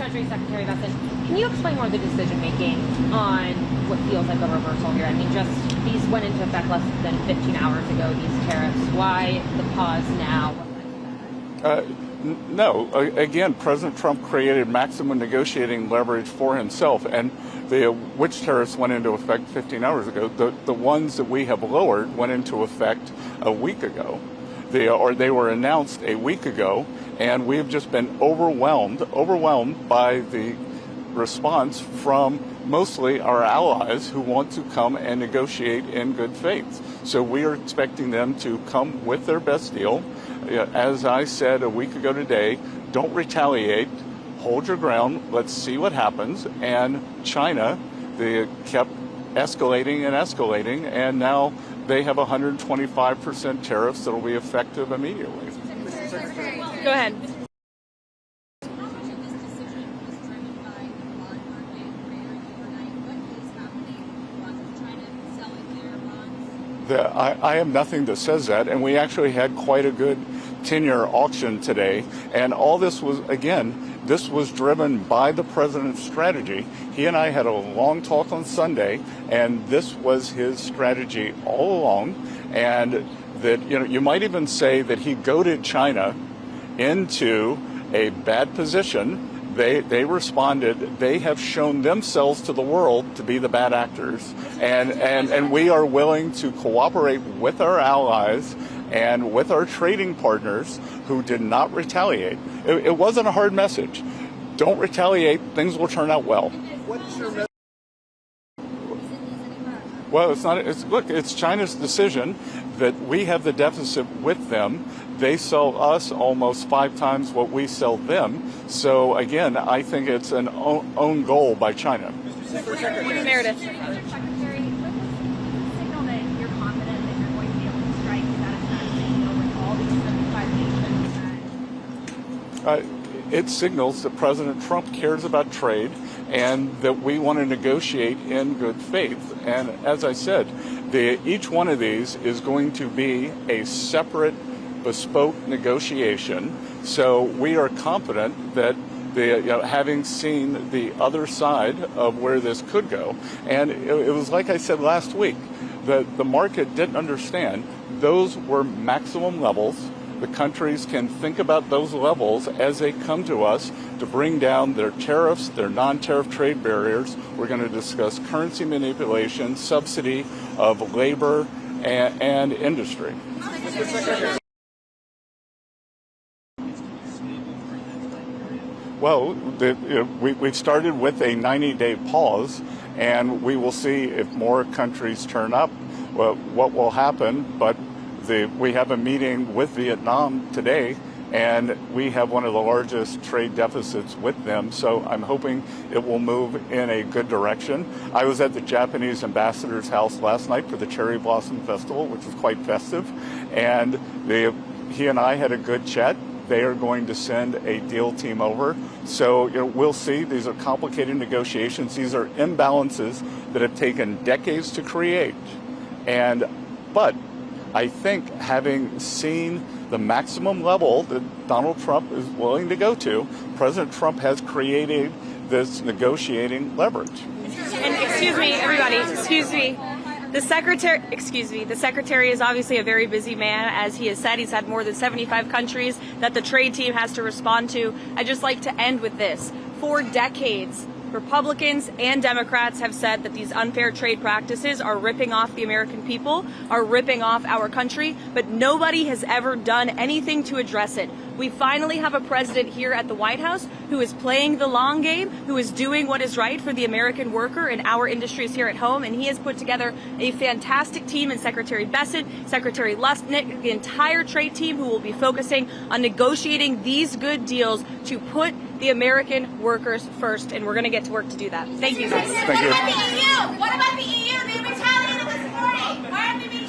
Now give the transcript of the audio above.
Treasury Secretary Bessent, can you explain more of the decision-making on what feels like a reversal here? I mean, just these went into effect less than 15 hours ago, these tariffs. Why the pause now? No. Again, President Trump created maximum negotiating leverage for himself, and which tariffs went into effect 15 hours ago? The ones that we have lowered went into effect a week ago. They were announced a week ago, and we've just been overwhelmed by the response from mostly our allies who want to come and negotiate in good faith. So we are expecting them to come with their best deal. As I said a week ago today, don't retaliate, hold your ground, let's see what happens. And China, they kept escalating, and now they have 125% tariffs that will be effective immediately. Go ahead. I have nothing that says that, and we actually had quite a good 10-year auction today, and all this was, again, this was driven by the president's strategy. He and I had a long talk on Sunday, and this was his strategy all along, and that, you might even say that he goaded China into a bad position. They responded. They have shown themselves to the world to be the bad actors. And we are willing to cooperate with our allies and with our trading partners who did not retaliate. It wasn't a hard message. Don't retaliate. Things will turn out well. What's your message? Well, it's China's decision that we have the deficit with them. They sell us almost 5 times what we sell them. So, again, I think it's an own goal by China. Meredith. Secretary, signal that you're confident that you're going to be able to strike a satisfactory deal with all these 75 nations? It signals that President Trump cares about trade and that we want to negotiate in good faith. And as I said, each one of these is going to be a separate, bespoke negotiation. So we are confident that having seen the other side of where this could go, and it was like I said last week, that the market didn't understand those were maximum levels. The countries can think about those levels as they come to us to bring down their tariffs, their non-tariff trade barriers. We're going to discuss currency manipulation, subsidy of labor and industry. Well, we've started with a 90-day pause, and we will see if more countries turn up, what will happen. But we have a meeting with Vietnam today, and we have one of the largest trade deficits with them. So I'm hoping it will move in a good direction. I was at the Japanese ambassador's house last night for the Cherry Blossom Festival, which was quite festive, and he and I had a good chat. They are going to send a deal team over. So we'll see. These are complicated negotiations. These are imbalances that have taken decades to create. But I think having seen the maximum level that Donald Trump is willing to go to, President Trump has created this negotiating leverage. And excuse me, everybody, excuse me. The secretary is obviously a very busy man. As he has said, he's had more than 75 countries that the trade team has to respond to. I'd just like to end with this. For decades, Republicans and Democrats have said that these unfair trade practices are ripping off the American people, are ripping off our country, but nobody has ever done anything to address it. We finally have a president here at the White House who is playing the long game, who is doing what is right for the American worker and our industries here at home, and he has put together a fantastic team in Secretary Bessent, Secretary Lustnick, the entire trade team who will be focusing on negotiating these good deals to put the American workers first, and we're going to get to work to do that. Thank you, guys. Thank you. What about the EU? What about the EU? They retaliated this morning. Why aren't they being